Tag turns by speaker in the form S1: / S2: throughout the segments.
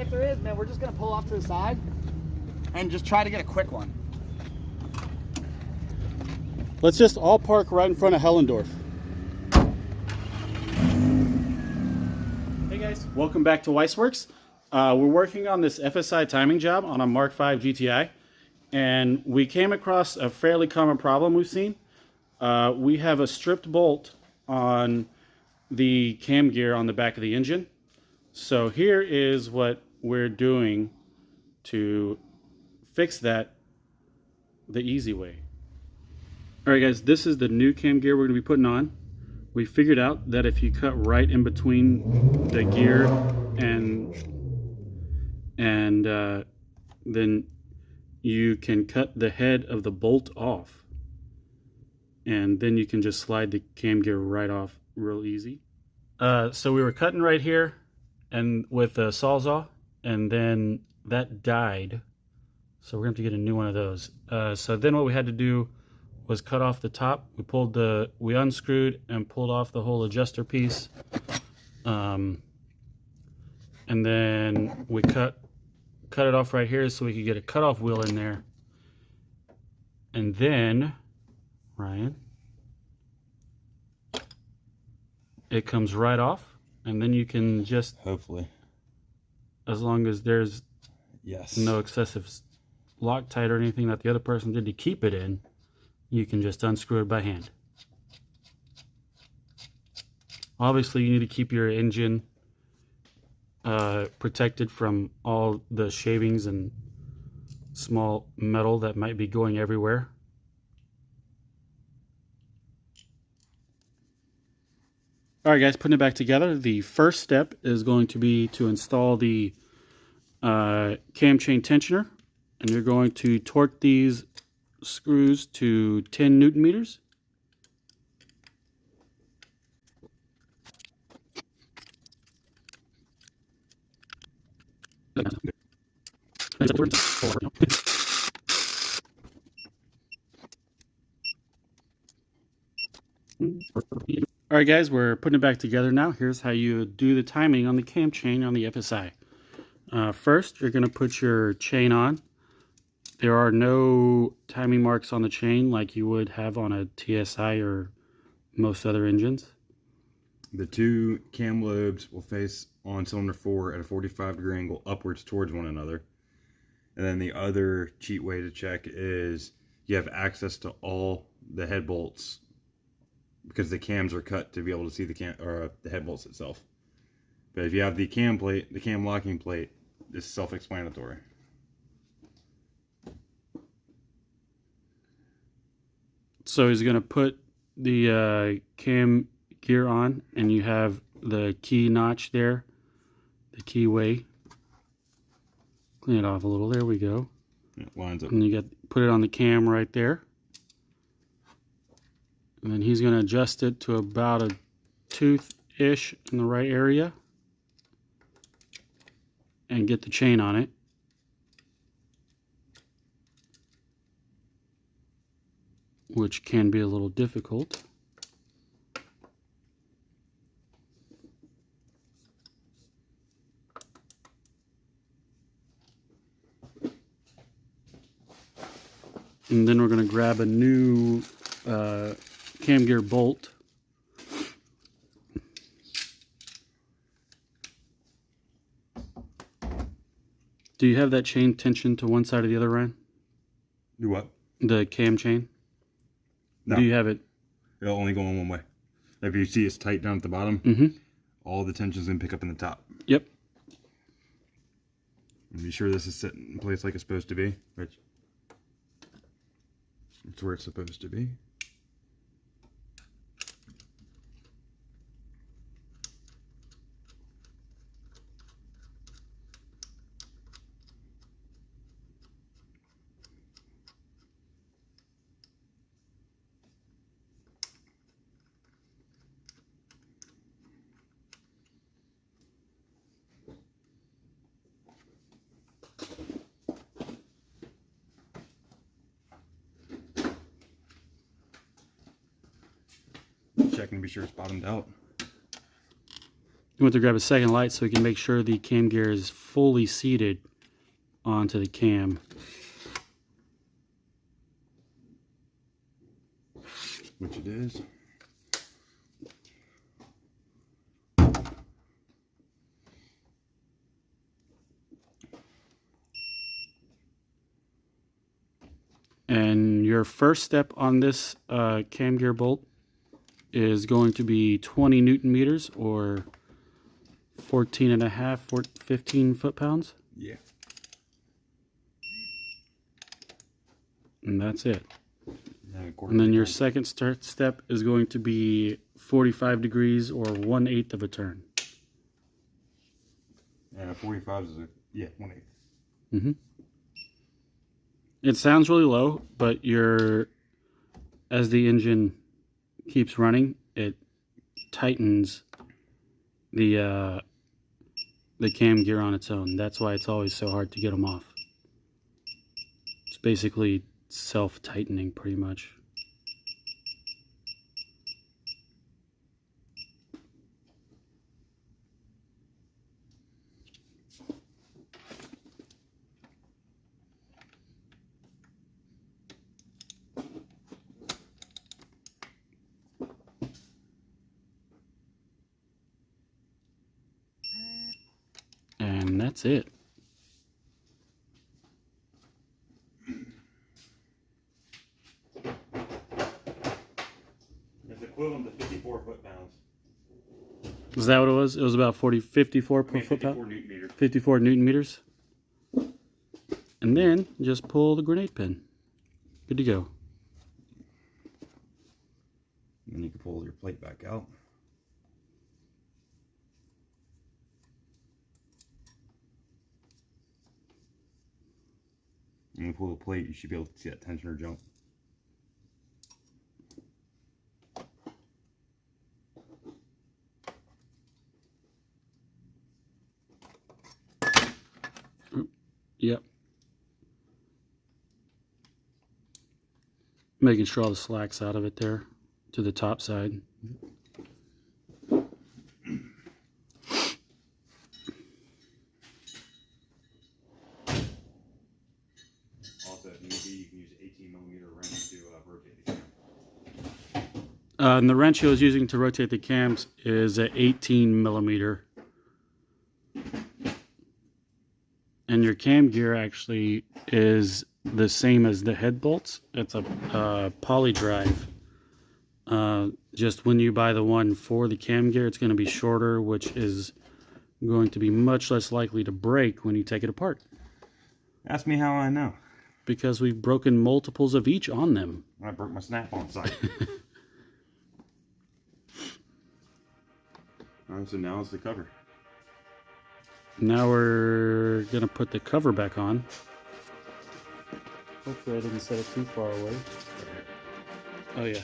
S1: if there is, man, we're just gonna pull off to the side and just try to get a quick one.
S2: Let's just all park right in front of Hellendorf. Hey guys, welcome back to Weissworks. We're working on this FSI timing job on a Mark 5 GTI, and we came across a fairly common problem we've seen. We have a stripped bolt on the cam gear on the back of the engine. So here is what we're doing to fix that the easy way. Alright guys, this is the new cam gear we're going to be putting on. We figured out that if you cut right in between the gear and then you can cut the head of the bolt off, and then you can just slide the cam gear right off real easy. So we were cutting right here and with a Sawzall, and then that died, so we're going to have to get a new one of those. So then what we had to do was cut off the top. We unscrewed and pulled off the whole adjuster piece, and then we cut it off right here so we could get a cutoff wheel in there. And then, Ryan, it comes right off, and then you can just,
S3: hopefully,
S2: as long as there's no excessive Loctite or anything that the other person did to keep it in, you can just unscrew it by hand. Obviously, you need to keep your engine protected from all the shavings and small metal that might be going everywhere. Alright guys, putting it back together, the first step is going to be to install the cam chain tensioner, and you're going to torque these screws to 10 Newton meters. Alright guys, we're putting it back together now. Here's how you do the timing on the cam chain on the FSI. First, you're going to put your chain on. There are no timing marks on the chain like you would have on a TSI or most other engines.
S3: The two cam lobes will face on cylinder 4 at a 45-degree angle upwards towards one another. And then the other cheat way to check is you have access to all the head bolts because the cams are cut to be able to see the head bolts itself. But if you have the cam plate, the cam locking plate, it's self-explanatory.
S2: So he's going to put the cam gear on, and you have the key notch there, the keyway. Clean it off a little. There we go.
S3: It lines up.
S2: And you put it on the cam right there. And then he's going to adjust it to about a tooth-ish in the right area and get the chain on it. Which can be a little difficult. And then we're going to grab a new cam gear bolt. Do you have that chain tension to one side or the other, Ryan?
S3: Do what?
S2: The cam chain?
S3: No.
S2: Do you have it?
S3: It'll only go on one way. If you see it's tight down at the bottom, all the tension's going to pick up in the top.
S2: Yep.
S3: And be sure this is set in place like it's supposed to be, which it's where it's supposed to be. Checking to be sure it's bottomed out.
S2: You want to grab a second light so we can make sure the cam gear is fully seated onto the cam.
S3: Which it is.
S2: And your first step on this cam gear bolt is going to be 20 Newton meters, or 14 and a half, 15 foot-pounds.
S3: Yeah.
S2: And that's it.
S3: Yeah,
S2: And then your second step is going to be 45 degrees, or 1/8 of a turn.
S3: 45 is 1/8.
S2: Mm-hmm. It sounds really low, but as the engine keeps running, it tightens the cam gear on its own. That's why it's always so hard to get them off. It's basically self-tightening pretty much. And that's it.
S3: It's equivalent to 54 foot-pounds.
S2: Is that what it was? It was about 54 per foot-pound?
S3: 54 Newton meters.
S2: 54 Newton meters. And then just pull the grenade pin. Good to go.
S3: And then you can pull your plate back out. When you pull the plate, you should be able to see that tensioner jump.
S2: Yep. Making sure all the slack's out of it there to the top side.
S3: Also, if need be, you can use an 18mm wrench to rotate the cam.
S2: And the wrench I was using to rotate the cams is an 18mm. And your cam gear actually is the same as the head bolts. It's a poly drive. Just when you buy the one for the cam gear, it's going to be shorter, which is going to be much less likely to break when you take it apart.
S3: Ask me how I know.
S2: Because we've broken multiples of each on them.
S3: I broke my snap-on sight. Alright, so now it's the cover.
S2: Now we're going to put the cover back on. Hopefully I didn't set it too far away. Oh yeah.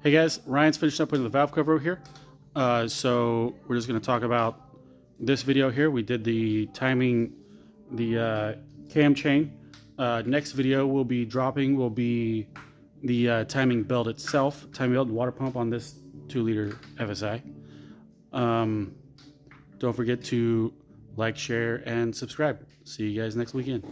S2: Hey guys, Ryan's finished up with the valve cover over here. So we're just going to talk about this video here. We did the timing, the cam chain. Next video we'll be dropping will be the timing belt itself, timing belt and water pump on this 2-liter FSI. Don't forget to like, share, and subscribe. See you guys next weekend.